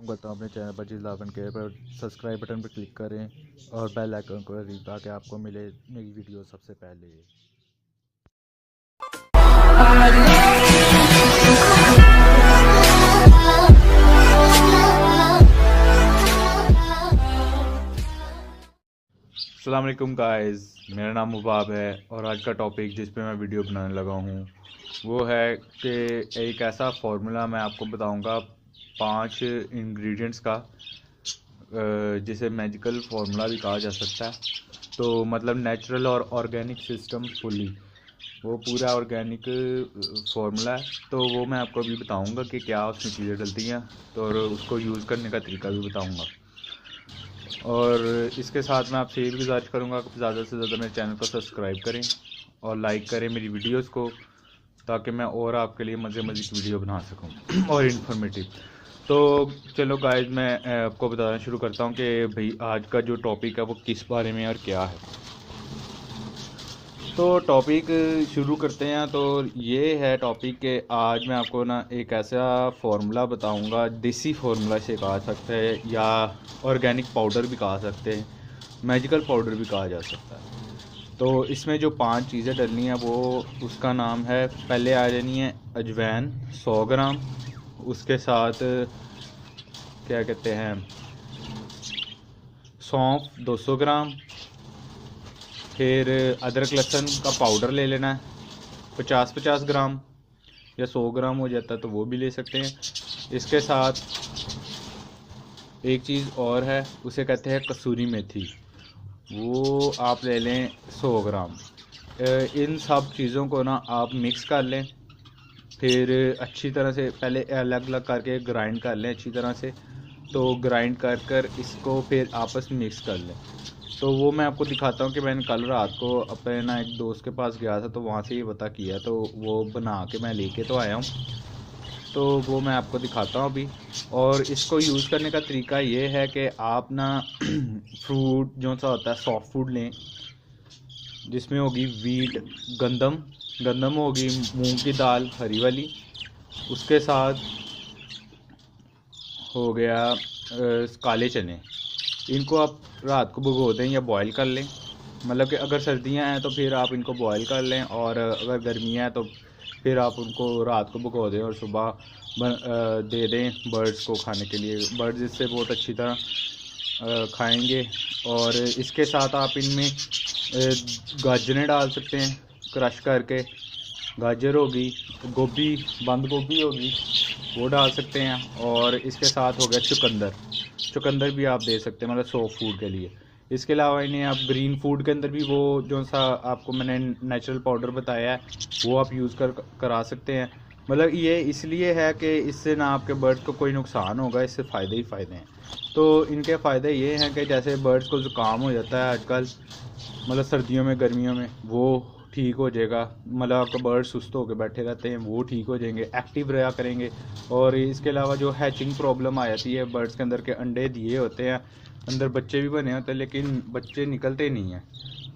Welcome करता हूँ अपने चैनल पर जिलावन के पर सब्सक्राइब बटन पर क्लिक करें और बेल आइकन को ताकि आपको मिले नई वीडियो सबसे पहले। अस्सलाम वालेकुम गाइस, मेरा नाम मुबाब है और आज का टॉपिक जिस पे मैं वीडियो बनाने लगा हूँ वो है कि एक ऐसा फार्मूला मैं आपको बताऊँगा 5 इंग्रेडिएंट्स का, जिसे मैजिकल फार्मूला भी कहा जा सकता है। तो मतलब नेचुरल और ऑर्गेनिक सिस्टम फुली, वो पूरा ऑर्गेनिक फार्मूला है। तो वो मैं आपको अभी बताऊंगा कि क्या उसमें चीज़ें डलती हैं, तो और उसको यूज़ करने का तरीका भी बताऊंगा। और इसके साथ मैं आपसे ये भी गुजारिश करूंगा कि ज़्यादा से ज़्यादा मेरे चैनल को सब्सक्राइब करें और लाइक करें मेरी वीडियोस को, ताकि मैं और आपके लिए मज़े की वीडियो बना सकूं और इन्फॉर्मेटिव। तो चलो गाइस, मैं आपको बताना शुरू करता हूं कि भाई आज का जो टॉपिक है वो किस बारे में और क्या है। तो टॉपिक शुरू करते हैं। तो ये है टॉपिक के आज मैं आपको ना एक ऐसा फार्मूला बताऊंगा, देसी फार्मूला से कहा सकता है या ऑर्गेनिक पाउडर भी कहा सकते हैं, मैजिकल पाउडर भी कहा जा सकता है। तो इसमें जो 5 चीज़ें डलनी है वो उसका नाम है, पहले आ जानी है अजवाइन 100 ग्राम, उसके साथ क्या कहते हैं सौंफ 200 ग्राम, फिर अदरक लहसुन का पाउडर ले लेना है 50-50 ग्राम, या 100 ग्राम हो जाता है तो वो भी ले सकते हैं। इसके साथ एक चीज़ और है, उसे कहते हैं कसूरी मेथी, वो आप ले लें 100 ग्राम। इन सब चीज़ों को ना आप मिक्स कर लें, फिर अच्छी तरह से पहले अलग अलग करके ग्राइंड कर लें अच्छी तरह से। तो ग्राइंड कर इसको फिर आपस में मिक्स कर लें। तो वो मैं आपको दिखाता हूँ कि मैंने कल रात को अपने ना एक दोस्त के पास गया था, तो वहाँ से ये पता किया, तो वो बना के मैं लेके तो आया हूँ। तो वो मैं आपको दिखाता हूँ अभी। और इसको यूज़ करने का तरीका ये है कि आप ना फ्रूट जो सा होता है सॉफ्ट फूड लें, जिसमें होगी वीट, गंदम होगी, मूंग की दाल हरी वाली, उसके साथ हो गया काले चने। इनको आप रात को भिगो दें या बॉईल कर लें। मतलब कि अगर सर्दियां हैं तो फिर आप इनको बॉईल कर लें, और अगर गर्मियां हैं तो फिर आप उनको रात को भिगो दें और सुबह दे दें बर्ड्स को खाने के लिए। बर्ड्स इससे बहुत अच्छी तरह खाएंगे। और इसके साथ आप इनमें गाजरें डाल सकते हैं क्रश करके, गाजर होगी, गोभी, बंद गोभी होगी, वो डाल सकते हैं। और इसके साथ हो गया चुकंदर भी आप दे सकते हैं, मतलब सॉफ्ट फूड के लिए। इसके अलावा इन्हें आप ग्रीन फूड के अंदर भी वो जो सा आपको मैंने नेचुरल पाउडर बताया है वो आप यूज़ करा सकते हैं। मतलब ये इसलिए है कि इससे ना आपके बर्ड्स को कोई नुकसान होगा, इससे फ़ायदे ही फ़ायदे हैं। तो इनके फ़ायदे ये हैं कि जैसे बर्ड्स को ज़ुकाम हो जाता है आजकल, मतलब सर्दियों में गर्मियों में, वो ठीक हो जाएगा। मतलब आपका बर्ड सुस्त होकर बैठे रहते हैं, वो ठीक हो जाएंगे, एक्टिव रहा करेंगे। और इसके अलावा जो हैचिंग प्रॉब्लम आ जाती है, बर्ड्स के अंदर के अंडे दिए होते हैं, अंदर बच्चे भी बने होते हैं लेकिन बच्चे निकलते नहीं हैं,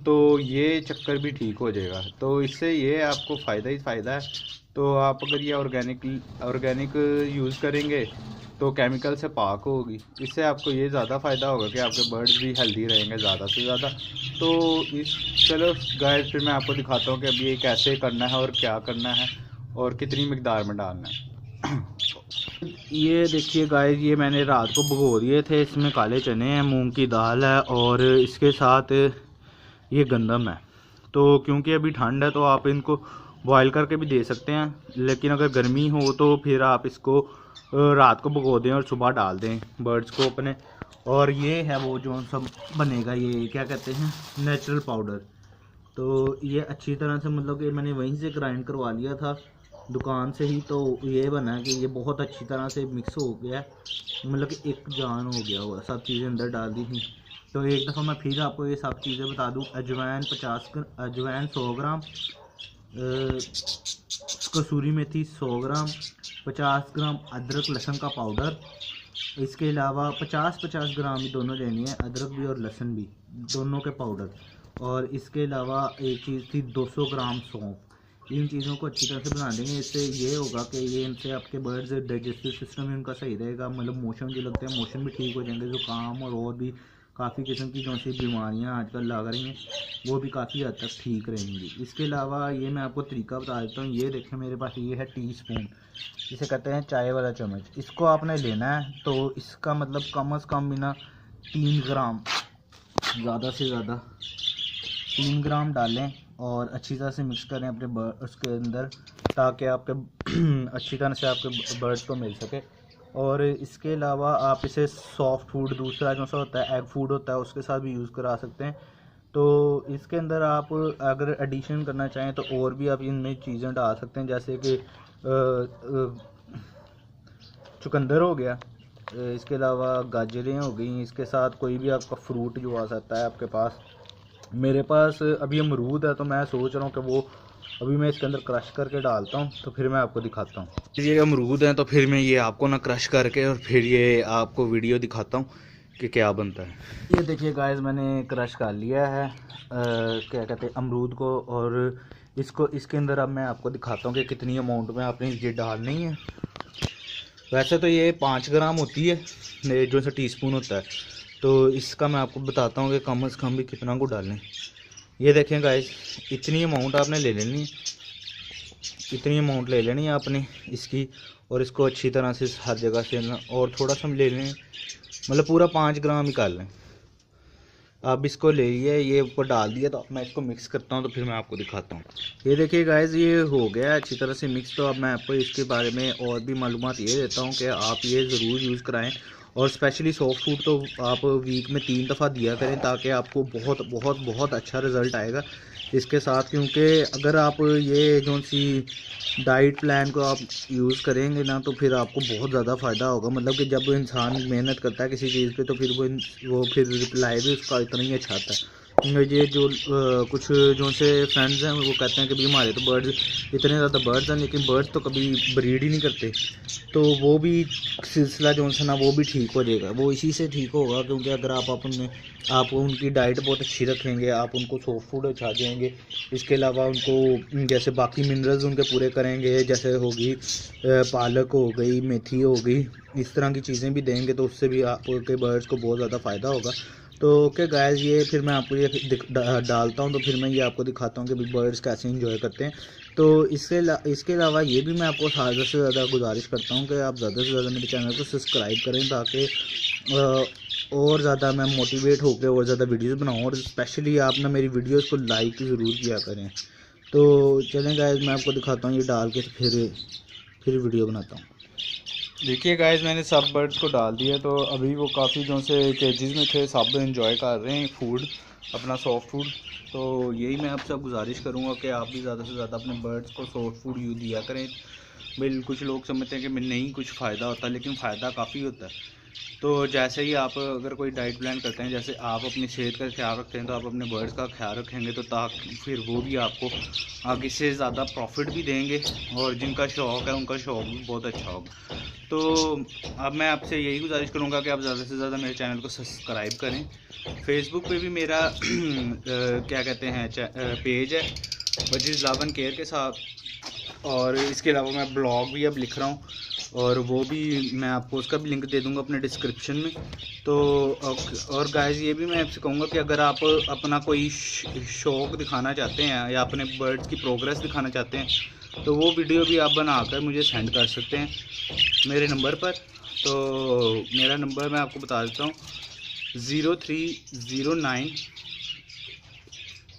तो ये चक्कर भी ठीक हो जाएगा। तो इससे ये आपको फ़ायदा ही फ़ायदा है। तो आप अगर ये ऑर्गेनिक यूज़ करेंगे तो केमिकल से पाक होगी, इससे आपको ये ज़्यादा फ़ायदा होगा कि आपके बर्ड्स भी हेल्दी रहेंगे ज़्यादा से ज़्यादा। तो चलो गाइस, फिर मैं आपको दिखाता हूँ कि अभी ये कैसे करना है और क्या करना है और कितनी मिकदार में डालना है। ये देखिए गाइस, ये मैंने रात को भिगो दिए थे। इसमें काले चने हैं, मूंग की दाल है और इसके साथ ये गंदम है। तो क्योंकि अभी ठंड है तो आप इनको बॉईल करके भी दे सकते हैं, लेकिन अगर गर्मी हो तो फिर आप इसको रात को भिगो दें और सुबह डाल दें बर्ड्स को अपने। और ये है वो जो सब बनेगा, ये क्या कहते हैं नेचुरल पाउडर। तो ये अच्छी तरह से, मतलब कि मैंने वहीं से ग्राइंड करवा लिया था दुकान से ही, तो ये बना है कि ये बहुत अच्छी तरह से मिक्स हो गया, मतलब कि एक जान हो गया हुआ, सब चीज़ें अंदर डाल दी थी। तो एक दफ़ा मैं फिर आपको ये सब चीज़ें बता दूं। अजवाइन 100 ग्राम, कसूरी मेथी 100 ग्राम, 50 ग्राम अदरक लहसुन का पाउडर, इसके अलावा 50-50 ग्राम ही दोनों लेनी है, अदरक भी और लहसुन भी दोनों के पाउडर। और इसके अलावा एक चीज़ थी 200 ग्राम सौंफ। इन चीज़ों को अच्छी तरह से बना देंगे। इससे ये होगा कि ये इनसे आपके बर्ड्स डाइजेस्टिव सिस्टम भी उनका सही रहेगा, मतलब मोशन जो लगते हैं मोशन भी ठीक हो जाएंगे, ज़ुकाम और भी काफ़ी किस्म की जो सी बीमारियाँ आजकल लग रही हैं वो भी काफ़ी हद तक ठीक रहेंगी। इसके अलावा ये मैं आपको तरीका बता देता हूँ। ये देखें मेरे पास ये है टीस्पून, इसे कहते हैं चाय वाला चम्मच। इसको आपने लेना है तो इसका मतलब कम से कम बिना 3 ग्राम, ज़्यादा से ज़्यादा 3 ग्राम डालें और अच्छी तरह से मिक्स करें अपने उसके अंदर, ताकि आपके अच्छी तरह से आपके बर्ड्स को मिल सके। और इसके अलावा आप इसे सॉफ्ट फूड दूसरा जो सा होता है एग फूड होता है उसके साथ भी यूज़ करा सकते हैं। तो इसके अंदर आप अगर एडिशन करना चाहें तो और भी आप इनमें चीज़ें डाल सकते हैं, जैसे कि चुकंदर हो गया, इसके अलावा गाजरें हो गई, इसके साथ कोई भी आपका फ्रूट जो आ सकता है आपके पास। मेरे पास अभी अमरूद है तो मैं सोच रहा हूँ कि वो अभी मैं इसके अंदर क्रश करके डालता हूँ तो फिर मैं आपको दिखाता हूँ। ये अमरूद है तो फिर मैं ये आपको ना क्रश करके और फिर ये आपको वीडियो दिखाता हूँ कि क्या बनता है। ये देखिए गाइस मैंने क्रश कर लिया है क्या कहते हैं अमरूद को, और इसको इसके अंदर अब मैं आपको दिखाता हूँ कि कितनी अमाउंट में आपने ये डालनी है। वैसे तो ये 5 ग्राम होती है जो सा टीस्पून होता है, तो इसका मैं आपको बताता हूँ कि कम से कम भी कितना को डालें। ये देखें गाइस इतनी अमाउंट आपने ले लेनी है, इतनी अमाउंट ले लेनी है आपने इसकी, और इसको अच्छी तरह से हर जगह से और थोड़ा सा ले लें, मतलब पूरा 5 ग्राम ही कर लें। अब इसको ले लिया, ये ऊपर डाल दिया, तो मैं इसको मिक्स करता हूँ तो फिर मैं आपको दिखाता हूँ। ये देखिए गाइस ये हो गया अच्छी तरह से मिक्स। तो अब मैं आपको इसके बारे में और भी मालूमात ये देता हूँ कि आप ये ज़रूर यूज़ कराएं, और स्पेशली सॉफ्ट फूड तो आप वीक में 3 दफ़ा दिया करें, ताकि आपको बहुत बहुत बहुत अच्छा रिज़ल्ट आएगा इसके साथ। क्योंकि अगर आप ये जो सी डाइट प्लान को आप यूज़ करेंगे ना तो फिर आपको बहुत ज़्यादा फ़ायदा होगा। मतलब कि जब इंसान मेहनत करता है किसी चीज़ पे तो फिर वो फिर रिप्लाई भी उसका इतना ही अच्छा आता है। ये जो कुछ जो से फ्रेंड्स हैं वो कहते हैं कि भाई हमारे तो बर्ड्स इतने ज़्यादा बर्ड्स हैं लेकिन बर्ड्स तो कभी ब्रीड ही नहीं करते, तो वो भी सिलसिला जो है ना वो भी ठीक हो जाएगा। वो इसी से ठीक होगा क्योंकि अगर आप उनकी डाइट बहुत अच्छी रखेंगे, आप उनको सॉफ्ट फूड अच्छा देंगे, इसके अलावा उनको जैसे बाकी मिनरल्स उनके पूरे करेंगे, जैसे होगी पालक हो गई, मेथी हो गई, इस तरह की चीज़ें भी देंगे तो उससे भी आपके बर्ड्स को बहुत ज़्यादा फ़ायदा होगा। तो ओके गाइस ये फिर मैं आपको ये डालता हूँ तो फिर मैं ये आपको दिखाता हूँ कि भाई बर्ड्स कैसे इंजॉय करते हैं। तो इसके अलावा ये भी मैं आपको ज़्यादा से ज़्यादा गुजारिश करता हूँ कि आप ज़्यादा से ज़्यादा मेरे चैनल को सब्सक्राइब करें, ताकि और ज़्यादा मैं मोटिवेट होकर और ज़्यादा वीडियोस बनाऊँ, और स्पेशली आप ना मेरी वीडियोस को लाइक ज़रूर किया करें। तो चलें गाइस मैं आपको दिखाता हूँ ये डाल के फिर वीडियो बनाता हूँ। देखिए गाइस मैंने सब बर्ड्स को डाल दिया, तो अभी वो काफ़ी जो से केजेस में थे सब एंजॉय कर रहे हैं फूड, अपना सॉफ्ट फूड। तो यही मैं आपसे गुजारिश करूँगा कि आप भी ज़्यादा से ज़्यादा अपने बर्ड्स को सॉफ्ट फूड यूज़ दिया करें। बिल कुछ लोग समझते हैं कि नहीं कुछ फ़ायदा होता है, लेकिन फ़ायदा काफ़ी होता है। तो जैसे ही आप अगर कोई डाइट प्लान करते हैं, जैसे आप अपनी सेहत का ख्याल रखते हैं, तो आप अपने बर्ड्स का ख्याल रखेंगे तो ताकि फिर वो भी आपको आगे से ज़्यादा प्रॉफिट भी देंगे, और जिनका शौक़ है उनका शौक़ भी बहुत अच्छा होगा। तो अब मैं आपसे यही गुजारिश करूँगा कि आप ज़्यादा से ज़्यादा मेरे चैनल को सब्सक्राइब करें। फेसबुक पे भी मेरा क्या कहते हैं पेज है बजीज़ लावन केयर के साथ, और इसके अलावा मैं ब्लॉग भी अब लिख रहा हूँ, और वो भी मैं आपको उसका भी लिंक दे दूँगा अपने डिस्क्रिप्शन में। तो और गाइस ये भी मैं आपसे कहूँगा कि अगर आप अपना कोई शौक़ दिखाना चाहते हैं या अपने बर्ड्स की प्रोग्रेस दिखाना चाहते हैं तो वो वीडियो भी आप बनाकर मुझे सेंड कर सकते हैं मेरे नंबर पर। तो मेरा नंबर मैं आपको बता देता हूँ 0309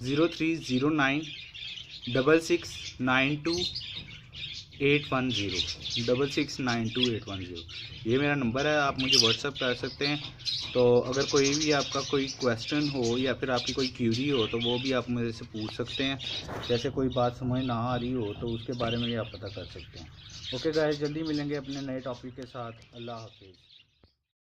6692 810 ये मेरा नंबर है, आप मुझे व्हाट्सअप कर सकते हैं। तो अगर कोई भी आपका कोई क्वेश्चन हो या फिर आपकी कोई क्यूरी हो तो वो भी आप मेरे से पूछ सकते हैं, जैसे कोई बात समझ ना आ रही हो तो उसके बारे में भी आप पता कर सकते हैं। ओके गाइस जल्दी मिलेंगे अपने नए टॉपिक के साथ। अल्लाह हाफिज़।